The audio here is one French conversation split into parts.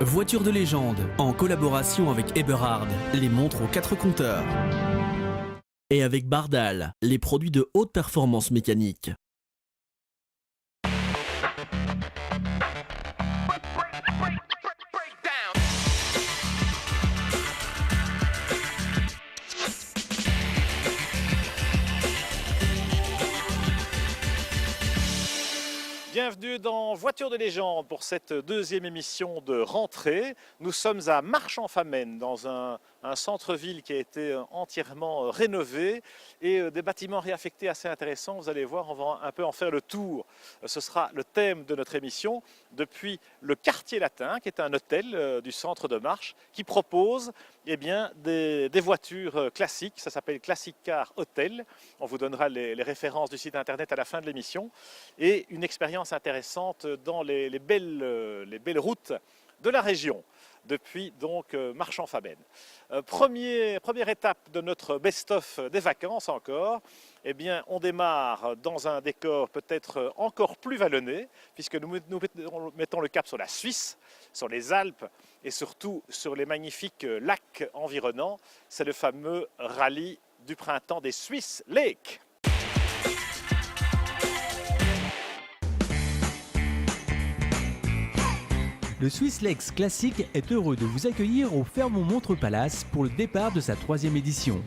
Voiture de légende, en collaboration avec Eberhard, les montres aux 4 compteurs. Et avec Bardal, les produits de haute performance mécanique. Bienvenue dans Voiture de légende pour cette deuxième émission de rentrée. Nous sommes à Marchand-Famenne, dans un centre-ville qui a été entièrement rénové et des bâtiments réaffectés assez intéressants. Vous allez voir, on va un peu en faire le tour. Ce sera le thème de notre émission depuis le Quartier Latin, qui est un hôtel du centre de Marche, qui propose des voitures classiques. Ça s'appelle Classic Car Hotel. On vous donnera les références du site internet à la fin de l'émission. Et une expérience intéressante dans les belles routes de la région, depuis donc Marchand-Famenne. Première étape de notre best-of des vacances encore, on démarre dans un décor peut-être encore plus vallonné, puisque nous mettons le cap sur la Suisse, sur les Alpes et surtout sur les magnifiques lacs environnants. C'est le fameux rallye du printemps des Swiss Lakes. Le Swiss Lakes Classic est heureux de vous accueillir au Fermont-Montre Palace pour le départ de sa 3e édition.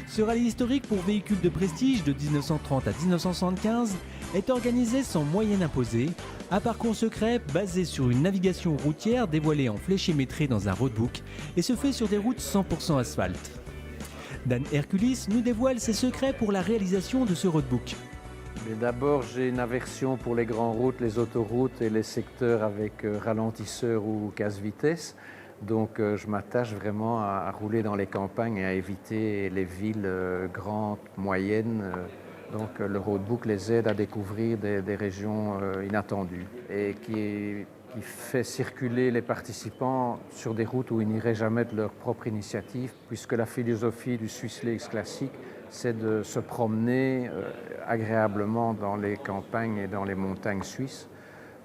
Ce rallye historique pour véhicules de prestige de 1930 à 1975 est organisé sans moyenne imposée, un parcours secret basé sur une navigation routière dévoilée en fléchémétré dans un roadbook et se fait sur des routes 100% asphalte. Dan Herculis nous dévoile ses secrets pour la réalisation de ce roadbook. Mais d'abord, j'ai une aversion pour les grandes routes, les autoroutes et les secteurs avec ralentisseurs ou casse-vitesse. Donc, je m'attache vraiment à rouler dans les campagnes et à éviter les villes grandes, moyennes. Donc, le roadbook les aide à découvrir des régions inattendues et qui fait circuler les participants sur des routes où ils n'iraient jamais de leur propre initiative, puisque la philosophie du Swiss Lakes Classic, c'est de se promener agréablement dans les campagnes et dans les montagnes suisses.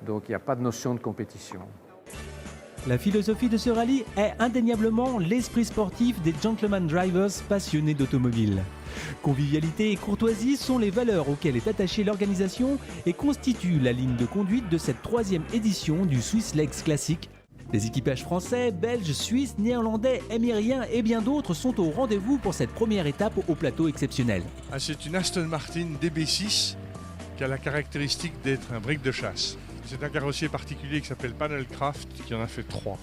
Donc il n'y a pas de notion de compétition. La philosophie de ce rallye est indéniablement l'esprit sportif des gentleman drivers passionnés d'automobile. Convivialité et courtoisie sont les valeurs auxquelles est attachée l'organisation et constituent la ligne de conduite de cette 3e édition du Swiss Lakes Classic. Les équipages français, belges, suisses, néerlandais, émiriens et bien d'autres sont au rendez-vous pour cette première étape au plateau exceptionnel. C'est une Aston Martin DB6 qui a la caractéristique d'être un brick de chasse. C'est un carrossier particulier qui s'appelle Panelcraft qui en a fait 3.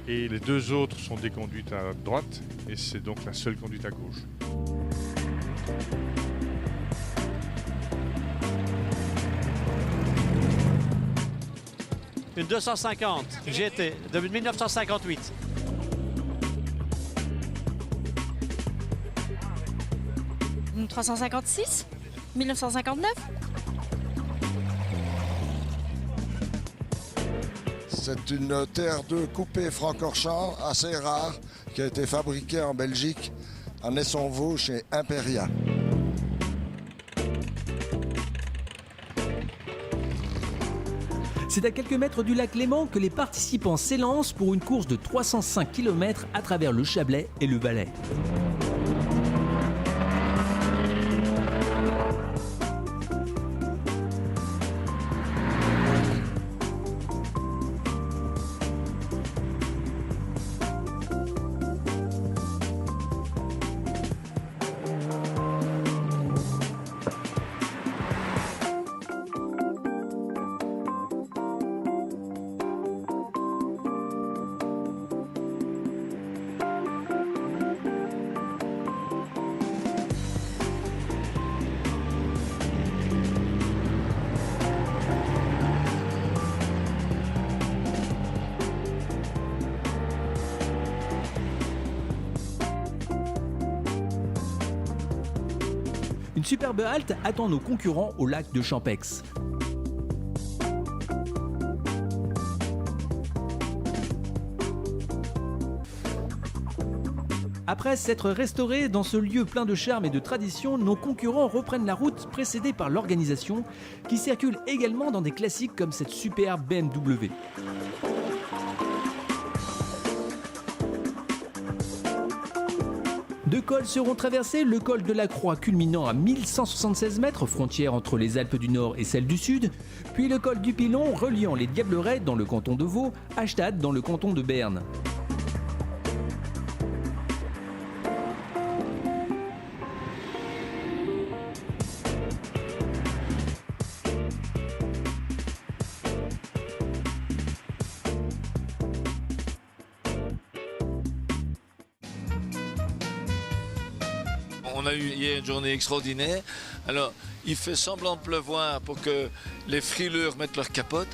Et les 2 autres sont des conduites à droite et c'est donc la seule conduite à gauche. Une 250 GT de 1958. Une 356 1959. C'est une TR2 coupée Francorchamps assez rare qui a été fabriquée en Belgique à Nessonvaux chez Imperia. C'est à quelques mètres du lac Léman que les participants s'élancent pour une course de 305 km à travers le Chablais et le Valais. Une superbe halte attend nos concurrents au lac de Champex. Après s'être restaurés dans ce lieu plein de charme et de tradition, nos concurrents reprennent la route précédés par l'organisation qui circule également dans des classiques comme cette superbe BMW. Deux cols seront traversés, le col de la Croix culminant à 1176 mètres, frontière entre les Alpes du Nord et celles du Sud, puis le col du Pilon reliant les Diablerets dans le canton de Vaud à Stade dans le canton de Berne. On a eu hier une journée extraordinaire. Alors, il fait semblant de pleuvoir pour que les frileurs mettent leur capote.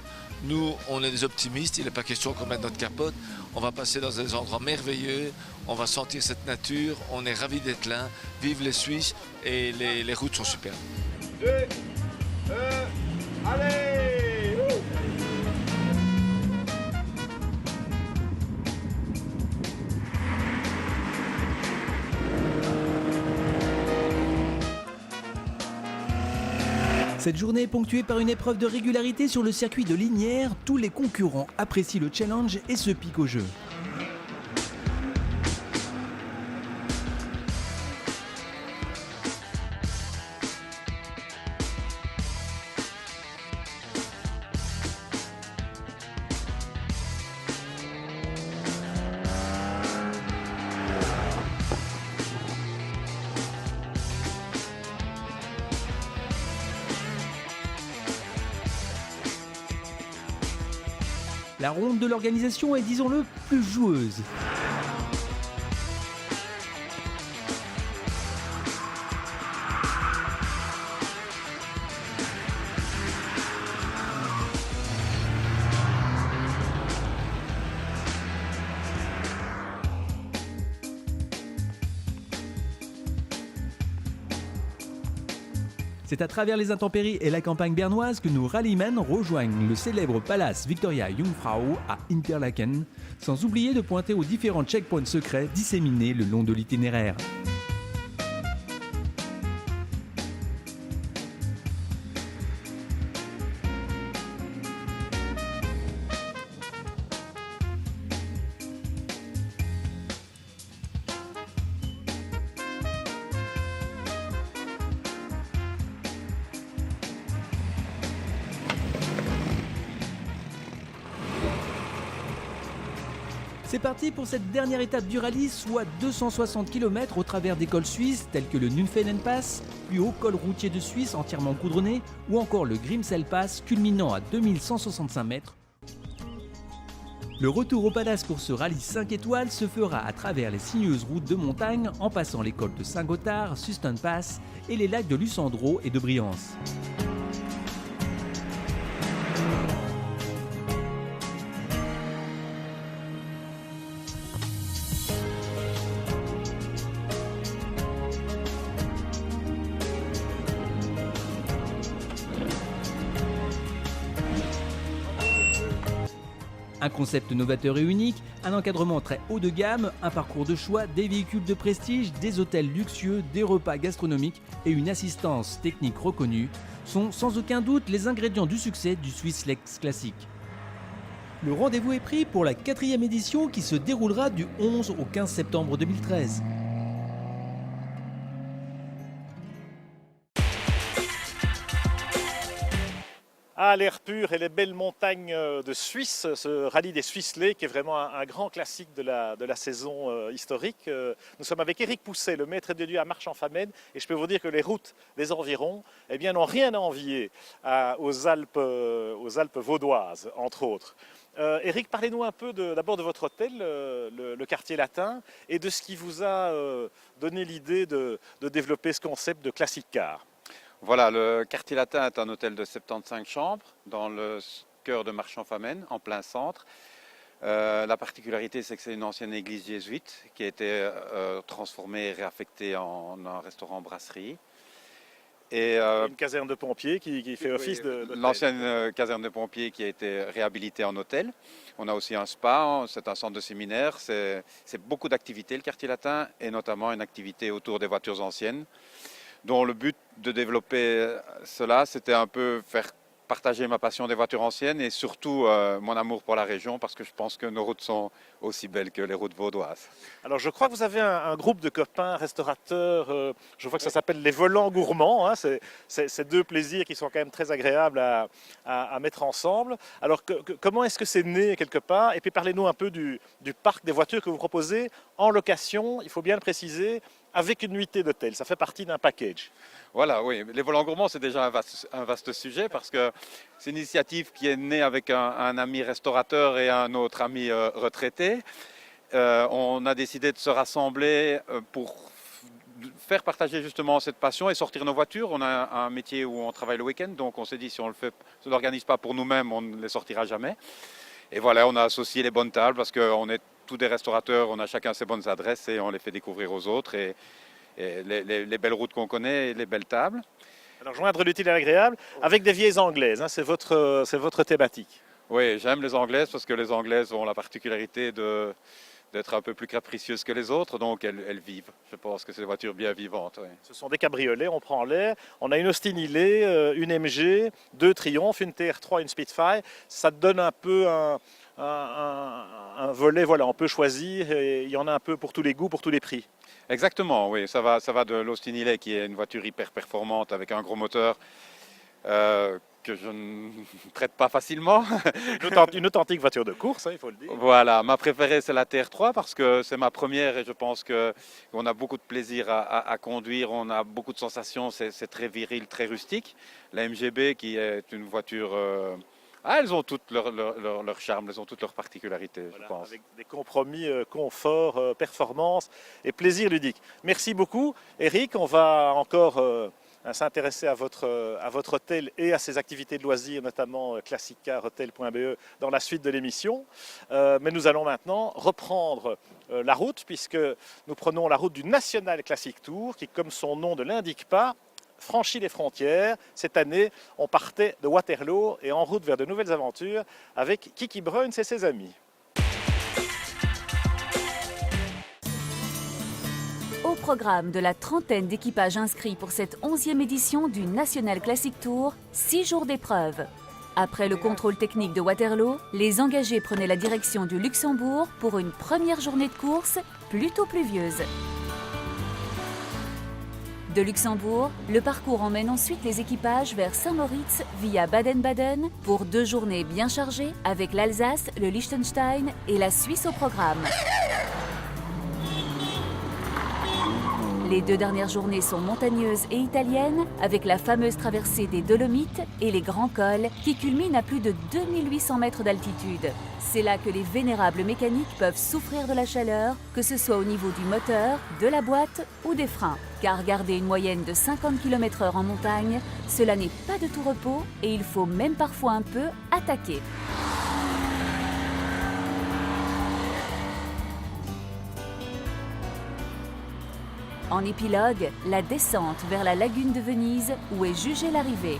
Nous, on est des optimistes, il n'est pas question qu'on mette notre capote. On va passer dans des endroits merveilleux, on va sentir cette nature, on est ravis d'être là. Vive les Suisses et les routes sont superbes. 2, 1, allez! Cette journée est ponctuée par une épreuve de régularité sur le circuit de Lignières. Tous les concurrents apprécient le challenge et se piquent au jeu. La ronde de l'organisation est, disons-le, plus joueuse. C'est à travers les intempéries et la campagne bernoise que nos rallymen rejoignent le célèbre palace Victoria Jungfrau à Interlaken, sans oublier de pointer aux différents checkpoints secrets disséminés le long de l'itinéraire. C'est parti pour cette dernière étape du rallye, soit 260 km au travers des cols suisses tels que le Nymphenen Pass, plus haut col routier de Suisse entièrement goudronné, ou encore le Grimsel Pass culminant à 2165 mètres. Le retour au palace pour ce rallye 5 étoiles se fera à travers les sinueuses routes de montagne en passant les cols de Saint-Gothard, Susten Pass et les lacs de Lucendro et de Briance. Un concept novateur et unique, un encadrement très haut de gamme, un parcours de choix, des véhicules de prestige, des hôtels luxueux, des repas gastronomiques et une assistance technique reconnue sont sans aucun doute les ingrédients du succès du Swiss Lex Classic. Le rendez-vous est pris pour la 4e édition qui se déroulera du 11 au 15 septembre 2013. Ah, l'air pur et les belles montagnes de Suisse, ce rallye des Swissley qui est vraiment un grand classique de la saison historique. Nous sommes avec Éric Pousset, le maître des lieux à Marche-en-Famenne, et je peux vous dire que les routes des environs n'ont rien à envier aux Alpes vaudoises, entre autres. Éric, parlez-nous un peu d'abord de votre hôtel, le Quartier Latin, et de ce qui vous a donné l'idée de développer ce concept de classic car. Voilà, le Quartier Latin est un hôtel de 75 chambres dans le cœur de Marche-en-Famenne, en plein centre. La particularité, c'est que c'est une ancienne église jésuite qui a été transformée et réaffectée en un restaurant-brasserie. Et une caserne de pompiers qui fait office de... L'ancienne caserne de pompiers qui a été réhabilitée en hôtel. On a aussi un spa, c'est un centre de séminaire, c'est beaucoup d'activités le Quartier Latin, et notamment une activité autour des voitures anciennes, dont le but de développer cela, c'était un peu faire partager ma passion des voitures anciennes et surtout mon amour pour la région parce que je pense que nos routes sont aussi belles que les routes vaudoises. Alors je crois que vous avez un groupe de copains restaurateurs, je vois que ça s'appelle les volants gourmands, hein, c'est deux plaisirs qui sont quand même très agréables à mettre ensemble. Alors comment est-ce que c'est né quelque part? Et puis parlez-nous un peu du parc des voitures que vous proposez en location, il faut bien le préciser, avec une nuitée d'hôtel, ça fait partie d'un package. Voilà, oui, les volants gourmands c'est déjà un vaste sujet parce que c'est une initiative qui est née avec un ami restaurateur et un autre ami retraité. On a décidé de se rassembler pour faire partager justement cette passion et sortir nos voitures. On a un métier où on travaille le week-end, donc on s'est dit si on ne l'organise pas pour nous-mêmes, on ne les sortira jamais. Et voilà, on a associé les bonnes tables parce qu'on est tous des restaurateurs, on a chacun ses bonnes adresses et on les fait découvrir aux autres. Et les belles routes qu'on connaît et les belles tables. Alors joindre l'utile à l'agréable avec des vieilles anglaises, hein, c'est votre thématique. Oui, j'aime les anglaises parce que les anglaises ont la particularité d'être un peu plus capricieuses que les autres, donc elles vivent. Je pense que c'est des voitures bien vivantes. Oui. Ce sont des cabriolets, on prend l'air. On a une Austin Hillet, une MG, deux Triumph, une TR3, une Spitfire. Ça donne un peu un volet, voilà, on peut choisir et il y en a un peu pour tous les goûts, pour tous les prix. Exactement, oui, ça va de l'Austin Hillet qui est une voiture hyper performante avec un gros moteur que je ne traite pas facilement. Une authentique voiture de course, hein, il faut le dire. Voilà, ma préférée c'est la TR3 parce que c'est ma première et je pense qu'on a beaucoup de plaisir à conduire, on a beaucoup de sensations, c'est très viril, très rustique. La MGB qui est une voiture... elles ont toutes leur charme, elles ont toutes leurs particularités, voilà, je pense. Avec des compromis confort, performance et plaisir ludique. Merci beaucoup. Eric, on va encore s'intéresser à votre hôtel et à ses activités de loisirs, notamment classicarhotel.be dans la suite de l'émission. Mais nous allons maintenant reprendre la route puisque nous prenons la route du National Classic Tour qui, comme son nom ne l'indique pas, franchit les frontières. Cette année, on partait de Waterloo et en route vers de nouvelles aventures avec Kiki Bruins et ses amis. Au programme de la trentaine d'équipages inscrits pour cette 11e édition du National Classic Tour, 6 jours d'épreuve. Après le contrôle technique de Waterloo, les engagés prenaient la direction du Luxembourg pour une première journée de course plutôt pluvieuse. De Luxembourg, le parcours emmène ensuite les équipages vers Saint-Moritz via Baden-Baden pour 2 journées bien chargées avec l'Alsace, le Liechtenstein et la Suisse au programme. Les 2 dernières journées sont montagneuses et italiennes avec la fameuse traversée des Dolomites et les grands cols qui culminent à plus de 2800 mètres d'altitude. C'est là que les vénérables mécaniques peuvent souffrir de la chaleur, que ce soit au niveau du moteur, de la boîte ou des freins. Car garder une moyenne de 50 km/h en montagne, cela n'est pas de tout repos et il faut même parfois un peu attaquer. En épilogue, la descente vers la lagune de Venise où est jugée l'arrivée.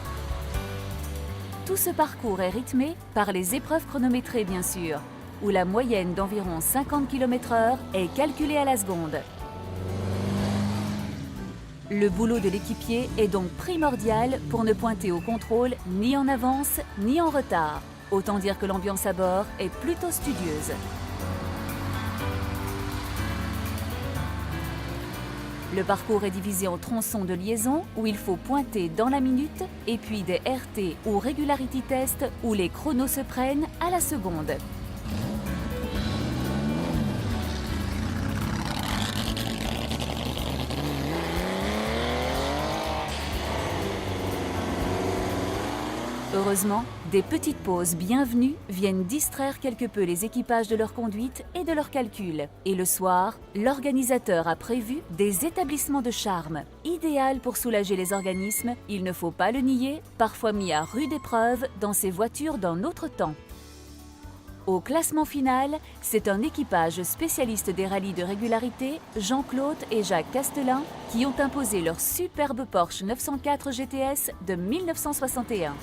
Tout ce parcours est rythmé par les épreuves chronométrées bien sûr, où la moyenne d'environ 50 km/h est calculée à la seconde. Le boulot de l'équipier est donc primordial pour ne pointer au contrôle ni en avance ni en retard. Autant dire que l'ambiance à bord est plutôt studieuse. Le parcours est divisé en tronçons de liaison où il faut pointer dans la minute et puis des RT ou Regularity Test où les chronos se prennent à la seconde. Heureusement, des petites pauses bienvenues viennent distraire quelque peu les équipages de leur conduite et de leurs calculs. Et le soir, l'organisateur a prévu des établissements de charme. Idéal pour soulager les organismes, il ne faut pas le nier, parfois mis à rude épreuve dans ces voitures d'un autre temps. Au classement final, c'est un équipage spécialiste des rallyes de régularité, Jean-Claude et Jacques Castelin, qui ont imposé leur superbe Porsche 904 GTS de 1961.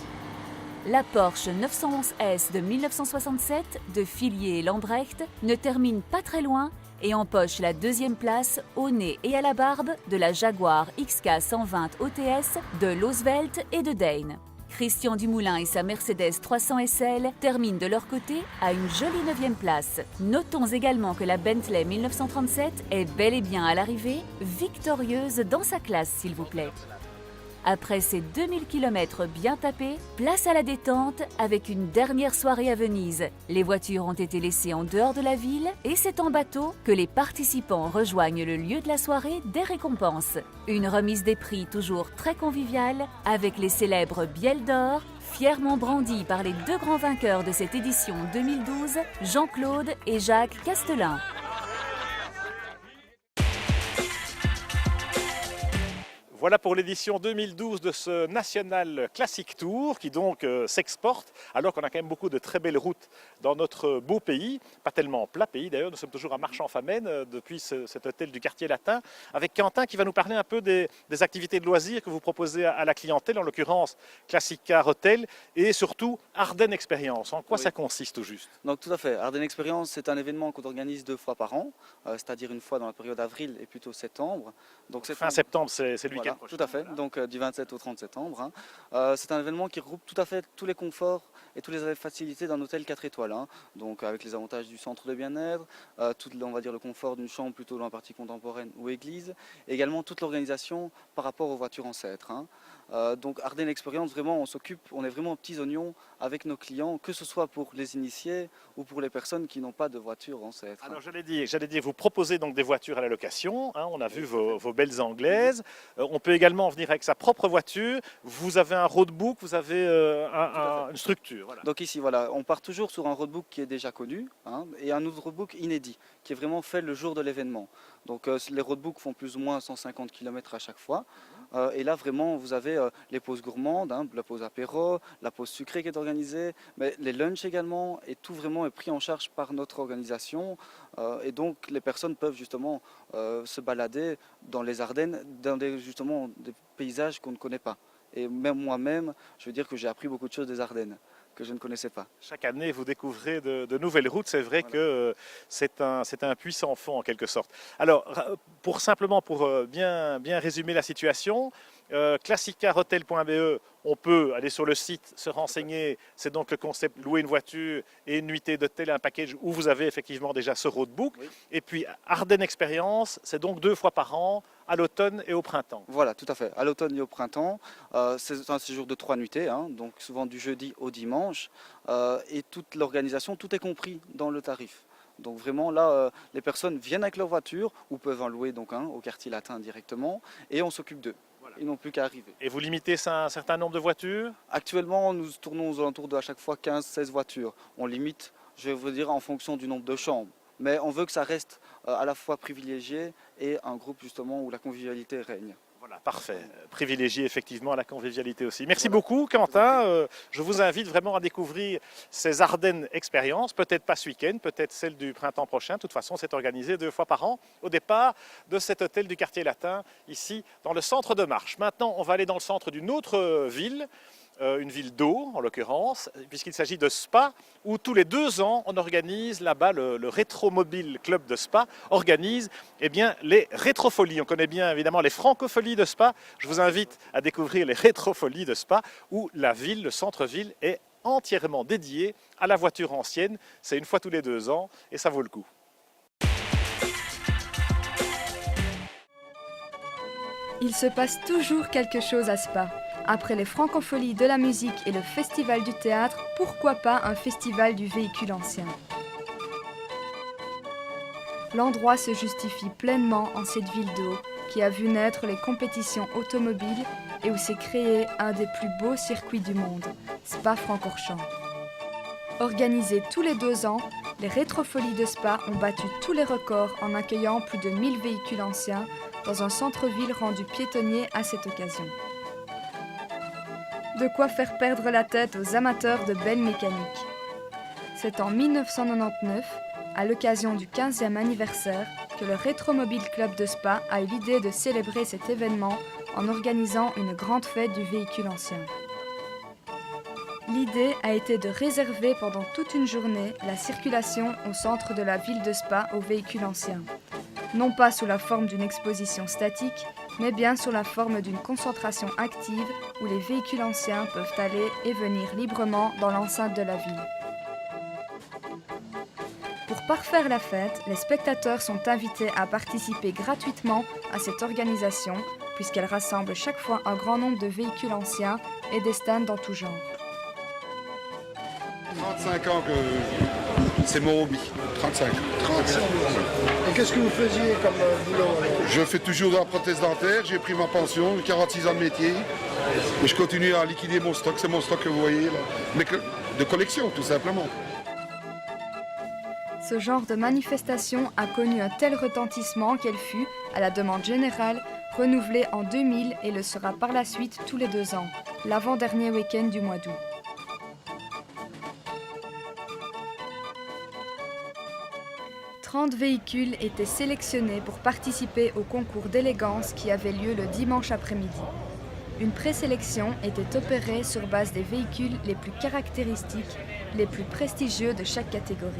La Porsche 911S de 1967 de Fillier et Lambrecht ne termine pas très loin et empoche la 2e place au nez et à la barbe de la Jaguar XK 120 OTS de Losvelt et de Dane. Christian Dumoulin et sa Mercedes 300 SL terminent de leur côté à une jolie 9e place. Notons également que la Bentley 1937 est bel et bien à l'arrivée, victorieuse dans sa classe s'il vous plaît. Après ces 2000 km bien tapés, place à la détente avec une dernière soirée à Venise. Les voitures ont été laissées en dehors de la ville et c'est en bateau que les participants rejoignent le lieu de la soirée des récompenses. Une remise des prix toujours très conviviale avec les célèbres bielles d'or, fièrement brandies par les deux grands vainqueurs de cette édition 2012, Jean-Claude et Jacques Castelin. Voilà pour l'édition 2012 de ce National Classic Tour qui donc s'exporte alors qu'on a quand même beaucoup de très belles routes dans notre beau pays, pas tellement plat pays d'ailleurs, nous sommes toujours à Marchand-Famenne depuis cet hôtel du quartier latin avec Quentin qui va nous parler un peu des activités de loisirs que vous proposez à la clientèle, en l'occurrence Classic Car Hotel et surtout Ardennes Experience. En quoi ça consiste au juste? Donc tout à fait, Ardennes Experience c'est un événement qu'on organise 2 fois par an, c'est-à-dire une fois dans la période avril et plutôt septembre. Donc fin septembre c'est le week-end. Tout à fait, donc du 27 au 30 septembre. C'est un événement qui regroupe tout à fait tous les conforts et toutes les facilités d'un hôtel 4 étoiles. Donc avec les avantages du centre de bien-être, tout on va dire le confort d'une chambre plutôt dans la partie contemporaine ou église, et également toute l'organisation par rapport aux voitures ancêtres. Donc Ardennes Experience, vraiment on est vraiment aux petits oignons avec nos clients, que ce soit pour les initiés ou pour les personnes qui n'ont pas de voiture ancêtre. Alors j'allais dire, vous proposez donc des voitures à la location, on a vu vos belles anglaises, on peut également venir avec sa propre voiture, vous avez un roadbook, vous avez une structure. Voilà. Donc ici voilà, on part toujours sur un roadbook qui est déjà connu et un autre roadbook inédit qui est vraiment fait le jour de l'événement. Donc les roadbooks font plus ou moins 150 km à chaque fois. Et là vraiment vous avez les pauses gourmandes, la pause apéro, la pause sucrée qui est organisée, mais les lunchs également, et tout vraiment est pris en charge par notre organisation. Et donc les personnes peuvent justement se balader dans les Ardennes, dans des paysages qu'on ne connaît pas. Et même moi-même, je veux dire que j'ai appris beaucoup de choses des Ardennes que je ne connaissais pas. Chaque année, vous découvrez de nouvelles routes. C'est vrai que c'est un puissant fond en quelque sorte. Alors, pour bien résumer la situation, classiccarhotel.be, on peut aller sur le site, se renseigner. C'est donc le concept louer une voiture et une nuitée d'hôtel, un package où vous avez effectivement déjà ce roadbook. Oui. Et puis Ardennes Experience, c'est donc 2 fois par an, à l'automne et au printemps. Voilà, tout à fait. À l'automne et au printemps, c'est un séjour de 3 nuitées, donc souvent du jeudi au dimanche. Et toute l'organisation, tout est compris dans le tarif. Donc vraiment là, les personnes viennent avec leur voiture ou peuvent en louer donc, au quartier latin directement et on s'occupe d'eux. Voilà. Ils n'ont plus qu'à arriver. Et vous limitez un certain nombre de voitures? Actuellement, nous tournons aux alentours de à chaque fois 15-16 voitures. On limite, je veux dire, en fonction du nombre de chambres. Mais on veut que ça reste à la fois privilégié et un groupe justement où la convivialité règne. Voilà, parfait. Privilégier effectivement la convivialité aussi. Merci beaucoup Quentin. Je vous invite vraiment à découvrir ces Ardennes Experience, peut-être pas ce week-end, peut-être celle du printemps prochain. De toute façon, c'est organisé 2 fois par an au départ de cet hôtel du quartier latin, ici dans le centre de Marche. Maintenant, on va aller dans le centre d'une autre ville, une ville d'eau en l'occurrence, puisqu'il s'agit de Spa, où tous les 2 ans on organise là-bas, le Rétromobile Club de Spa organise les rétrofolies. On connaît bien évidemment les francofolies de Spa. Je vous invite à découvrir les rétrofolies de Spa, où la ville, le centre-ville est entièrement dédié à la voiture ancienne. C'est une fois tous les 2 ans et ça vaut le coup. Il se passe toujours quelque chose à Spa. Après les francopholies de la musique et le festival du théâtre, pourquoi pas un festival du véhicule ancien? L'endroit se justifie pleinement en cette ville d'eau qui a vu naître les compétitions automobiles et où s'est créé un des plus beaux circuits du monde, Spa-Francorchamps. Organisés tous les 2 ans, les rétrofolies de Spa ont battu tous les records en accueillant plus de 1000 véhicules anciens dans un centre-ville rendu piétonnier à cette occasion. De quoi faire perdre la tête aux amateurs de belle mécanique. C'est en 1999, à l'occasion du 15e anniversaire, que le Rétromobile Club de Spa a eu l'idée de célébrer cet événement en organisant une grande fête du véhicule ancien. L'idée a été de réserver pendant toute une journée la circulation au centre de la ville de Spa aux véhicules anciens. Non pas sous la forme d'une exposition statique, mais bien sous la forme d'une concentration active où les véhicules anciens peuvent aller et venir librement dans l'enceinte de la ville. Pour parfaire la fête, les spectateurs sont invités à participer gratuitement à cette organisation puisqu'elle rassemble chaque fois un grand nombre de véhicules anciens et des stands dans tout genre. 35 ans que c'est mon hobby. 35. Et qu'est-ce que vous faisiez comme boulot? Je fais toujours de la prothèse dentaire, j'ai pris ma pension, 46 ans de métier. Et je continue à liquider mon stock, c'est mon stock que vous voyez là. Mais de collection tout simplement. Ce genre de manifestation a connu un tel retentissement qu'elle fut, à la demande générale, renouvelée en 2000 et le sera par la suite tous les 2 ans, l'avant-dernier week-end du mois d'août. « 30 véhicules étaient sélectionnés pour participer au concours d'élégance qui avait lieu le dimanche après-midi. Une présélection était opérée sur base des véhicules les plus caractéristiques, les plus prestigieux de chaque catégorie.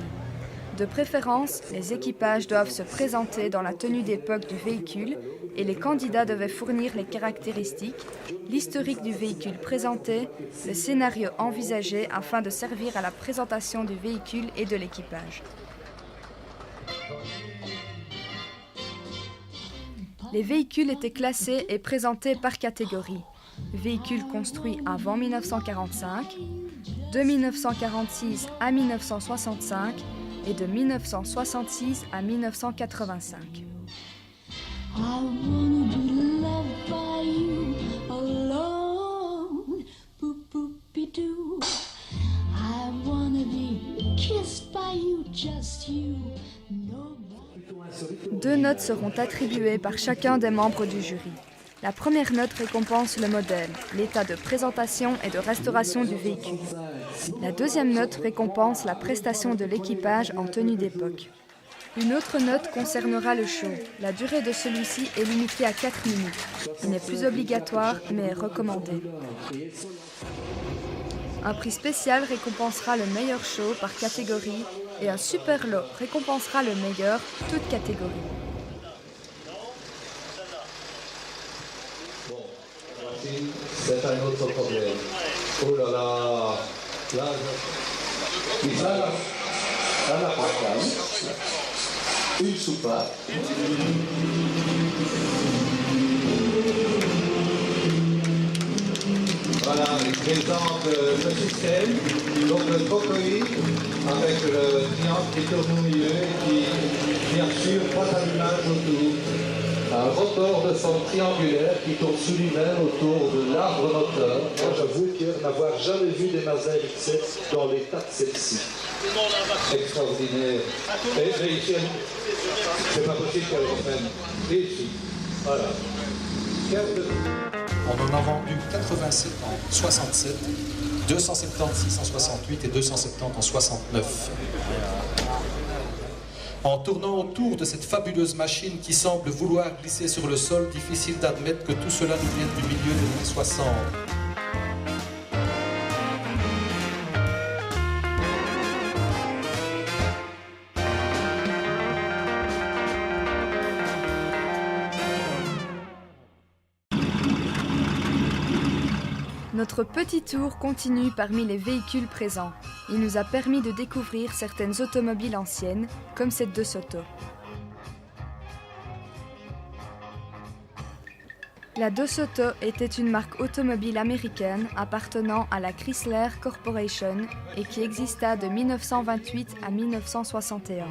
De préférence, les équipages doivent se présenter dans la tenue d'époque du véhicule et les candidats devaient fournir les caractéristiques, l'historique du véhicule présenté, le scénario envisagé afin de servir à la présentation du véhicule et de l'équipage. Les véhicules étaient classés et présentés par catégorie. Véhicules construits avant 1945, de 1946 à 1965 et de 1966 à 1985. Deux notes seront attribuées par chacun des membres du jury. La première note récompense le modèle, l'état de présentation et de restauration du véhicule. La deuxième note récompense la prestation de l'équipage en tenue d'époque. Une autre note concernera le show. La durée de celui-ci est limitée à 4 minutes. Il n'est plus obligatoire, mais est recommandé. Un prix spécial récompensera le meilleur show par catégorie et un super lot récompensera le meilleur, toute catégorie. C'est un autre problème. Oh là là, là, un appareil, une soupape. Voilà, il présente le système, donc le trochoïde avec le triangle qui tourne au milieu et qui bien sûr 3 allumages autour. Un rotor de son triangulaire qui tourne sous lui-même autour de l'arbre moteur. Moi, j'avoue n'avoir jamais vu des Mazda RX-7 dans l'état de celle-ci. Extraordinaire. Et ici, c'est pas possible qu'elle reprenne. Et ici, voilà. On en a vendu 87 en 67, 276 en 68 et 270 en 69. En tournant autour de cette fabuleuse machine qui semble vouloir glisser sur le sol, difficile d'admettre que tout cela nous vienne du milieu des années 60. Notre petit tour continue parmi les véhicules présents. Il nous a permis de découvrir certaines automobiles anciennes, comme cette DeSoto. La DeSoto était une marque automobile américaine appartenant à la Chrysler Corporation et qui exista de 1928 à 1961.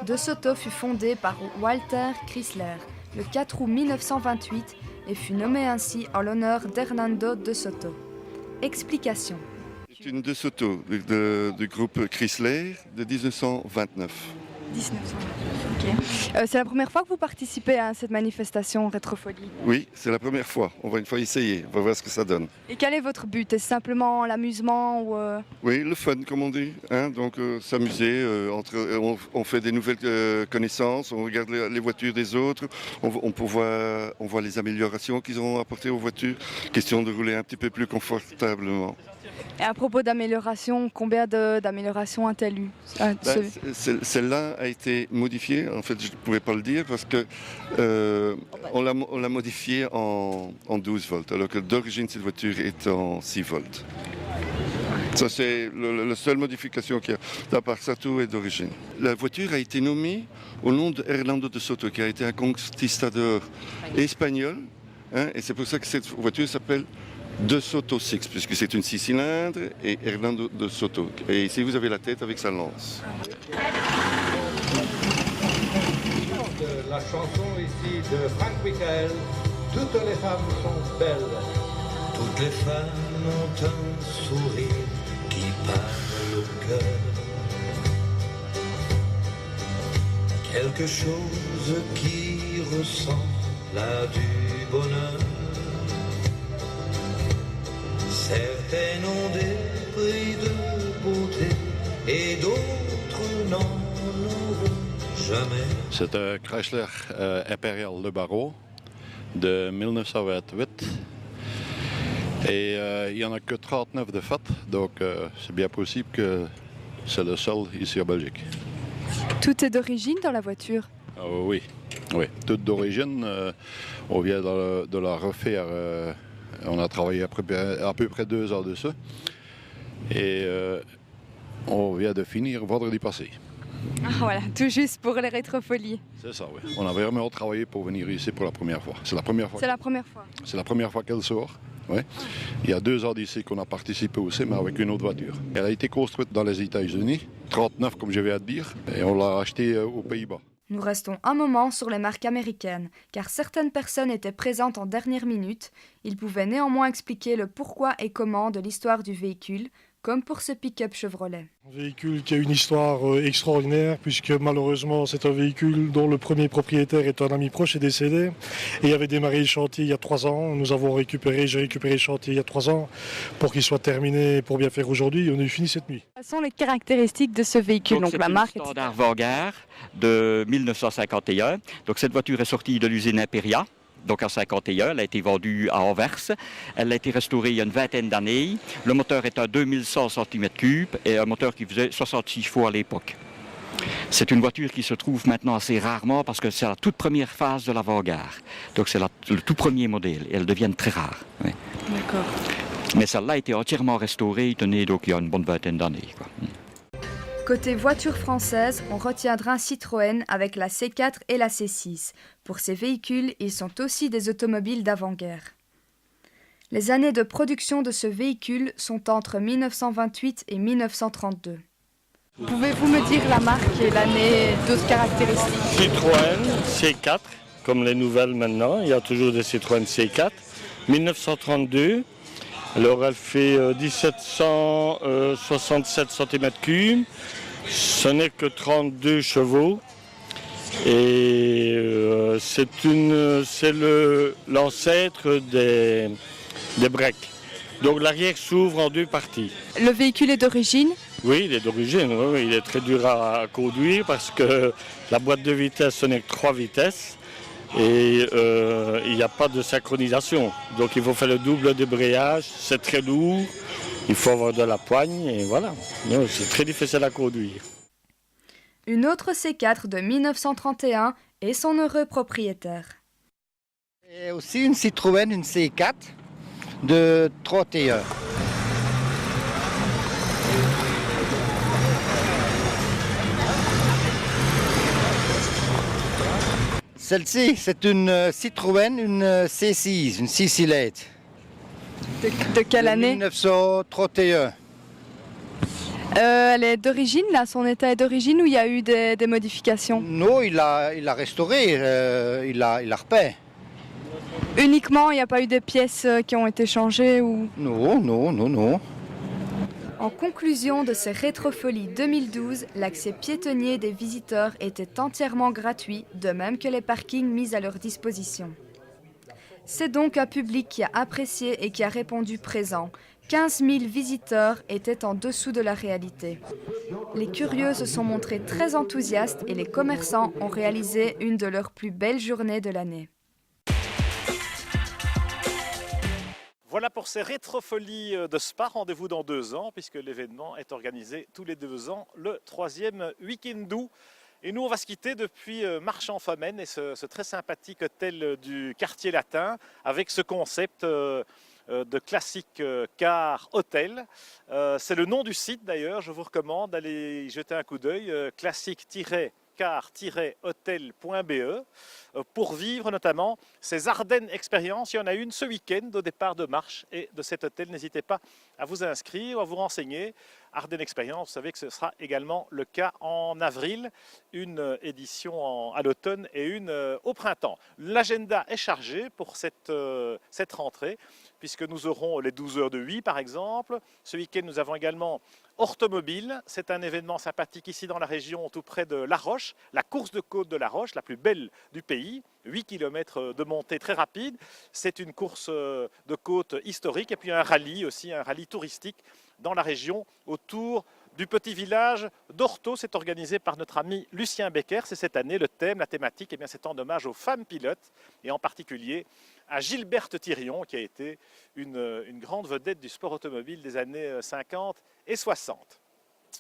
DeSoto fut fondée par Walter Chrysler le 4 août 1928 et fut nommée ainsi en l'honneur d'Hernando DeSoto. Explication. C'est une DeSoto du groupe Chrysler de 1929. 1929, ok. C'est la première fois que vous participez à cette manifestation Rétrofolie? Oui, c'est la première fois. On va une fois essayer, on va voir ce que ça donne. Et quel est votre but? Est-ce simplement l'amusement ou Oui, le fun, comme on dit. Hein? Donc s'amuser, on fait des nouvelles connaissances, on regarde les voitures des autres, on voit les améliorations qu'ils ont apportées aux voitures. Question de rouler un petit peu plus confortablement. Et à propos d'amélioration, combien d'améliorations a-t-elle eu? Celle-là a été modifiée, en fait je ne pouvais pas le dire parce que on l'a modifiée en 12 volts, alors que d'origine cette voiture est en 6 volts. Ça c'est la seule modification qu'il y a, à part ça tout est d'origine. La voiture a été nommée au nom de Hernando de Soto, qui a été un conquistador espagnol, hein, et c'est pour ça que cette voiture s'appelle De Soto 6, puisque c'est une 6 cylindres et Hernando de Soto. Et ici vous avez la tête avec sa lance. La chanson ici de Frank Michael, toutes les femmes sont belles. Toutes les femmes ont un sourire qui parle au cœur. Quelque chose qui ressemble à du bonheur. Certaines ont des prix de beauté et d'autres n'en auront jamais. C'est un Chrysler Impérial Le Barreau de 1928 et il n'y en a que 39 de fait, donc c'est bien possible que c'est le seul ici en Belgique. Tout est d'origine dans la voiture? Oui, tout d'origine. On vient de la refaire. On a travaillé à peu près 2 heures dessus et on vient de finir vendredi passé. Ah, voilà, tout juste pour les rétrofolies. C'est ça, oui. On a vraiment travaillé pour venir ici pour la première fois. C'est la première fois. C'est la première fois. C'est la première fois qu'elle sort. Oui. Il y a 2 ans d'ici qu'on a participé aussi, mais avec une autre voiture. Elle a été construite dans les États-Unis, 39 comme je viens de dire, et on l'a achetée aux Pays-Bas. Nous restons un moment sur les marques américaines, car certaines personnes étaient présentes en dernière minute. Ils pouvaient néanmoins expliquer le pourquoi et comment de l'histoire du véhicule, comme pour ce pick-up Chevrolet. Un véhicule qui a une histoire extraordinaire, puisque malheureusement c'est un véhicule dont le premier propriétaire est un ami proche et décédé. Et il avait démarré le chantier il y a 3 ans. J'ai récupéré le chantier il y a 3 ans pour qu'il soit terminé pour bien faire aujourd'hui. Et on a eu fini cette nuit. Quelles sont les caractéristiques de ce véhicule? Donc la marque standard Vanguard de 1951. Donc cette voiture est sortie de l'usine Imperia. Donc en 1951, elle a été vendue à Anvers. Elle a été restaurée il y a une vingtaine d'années. Le moteur est un 2100 cm3 et un moteur qui faisait 66 chevaux à l'époque. C'est une voiture qui se trouve maintenant assez rarement parce que c'est la toute première phase de la Vanguard. Donc c'est le tout premier modèle et elles deviennent très rares. Oui. D'accord. Mais celle-là a été entièrement restaurée, tenez, donc il y a une bonne vingtaine d'années. Côté voiture française, on retiendra un Citroën avec la C4 et la C6. Pour ces véhicules, ils sont aussi des automobiles d'avant-guerre. Les années de production de ce véhicule sont entre 1928 et 1932. Pouvez-vous me dire la marque et l'année, d'autres caractéristiques? Citroën C4, comme les nouvelles maintenant, il y a toujours des Citroën C4. 1932, alors elle fait 1767 cm3, ce n'est que 32 chevaux et c'est l'ancêtre des breaks. Donc l'arrière s'ouvre en 2 parties. Le véhicule est d'origine? Oui, il est d'origine, oui, il est très dur à conduire parce que la boîte de vitesse, ce n'est que 3 vitesses. Et il n'y a pas de synchronisation. Donc il faut faire le double débrayage, c'est très lourd, il faut avoir de la poigne et voilà. C'est très difficile à conduire. Une autre C4 de 1931 et son heureux propriétaire. Et aussi une Citroën, une C4 de 31. Celle-ci, c'est une Citroën, une C6, une 6 cylindres. De quelle année? 1931. Elle est d'origine, là, son état est d'origine ou il y a eu des modifications? Non, il l'a restauré, il l'a repeint. Uniquement, il n'y a pas eu des pièces qui ont été changées ou... Non. En conclusion de ces rétrofolies 2012, l'accès piétonnier des visiteurs était entièrement gratuit, de même que les parkings mis à leur disposition. C'est donc un public qui a apprécié et qui a répondu présent. 15 000 visiteurs étaient en dessous de la réalité. Les curieux se sont montrés très enthousiastes et les commerçants ont réalisé une de leurs plus belles journées de l'année. Voilà pour ces rétrofolies de Spa. Rendez-vous dans 2 ans, puisque l'événement est organisé tous les 2 ans, le 3e week-end d'août. Et nous, on va se quitter depuis Marchand-Famenne et ce très sympathique hôtel du quartier latin avec ce concept de classique car hôtel. C'est le nom du site d'ailleurs, je vous recommande d'aller y jeter un coup d'œil, classique-car-hotel.be pour vivre notamment ces Ardennes expériences. Il y en a une ce week-end au départ de Marche et de cet hôtel. N'hésitez pas à vous inscrire, à vous renseigner. Ardennes Expérience, vous savez que ce sera également le cas en avril, une édition à l'automne et une au printemps. L'agenda est chargé pour cette rentrée, puisque nous aurons les 12 heures de Huy par exemple. Ce week-end, nous avons également Orthomobile. C'est un événement sympathique ici dans la région, tout près de La Roche, la course de côte de La Roche, la plus belle du pays. 8 km de montée très rapide. C'est une course de côte historique et puis un rallye aussi, un rallye touristique dans la région autour du petit village d'Ortho. C'est organisé par notre ami Lucien Becker. C'est cette année le thème, la thématique, c'est en hommage aux femmes pilotes et en particulier à Gilberte Thirion qui a été une grande vedette du sport automobile des années 50 et 60.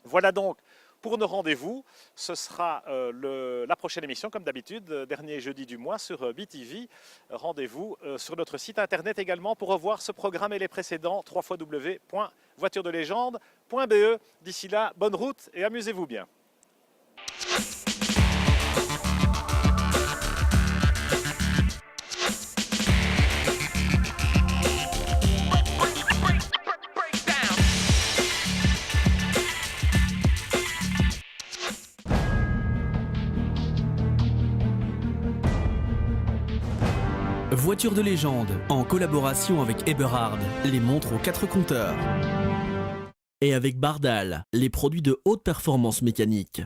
Voilà donc pour nos rendez-vous. Ce sera la prochaine émission, comme d'habitude, dernier jeudi du mois sur BTV. Rendez-vous sur notre site internet également pour revoir ce programme et les précédents, www.voituredelégende.be. D'ici là, bonne route et amusez-vous bien. Voiture de légende, en collaboration avec Eberhard, les montres aux 4 compteurs. Et avec Bardal, les produits de haute performance mécanique.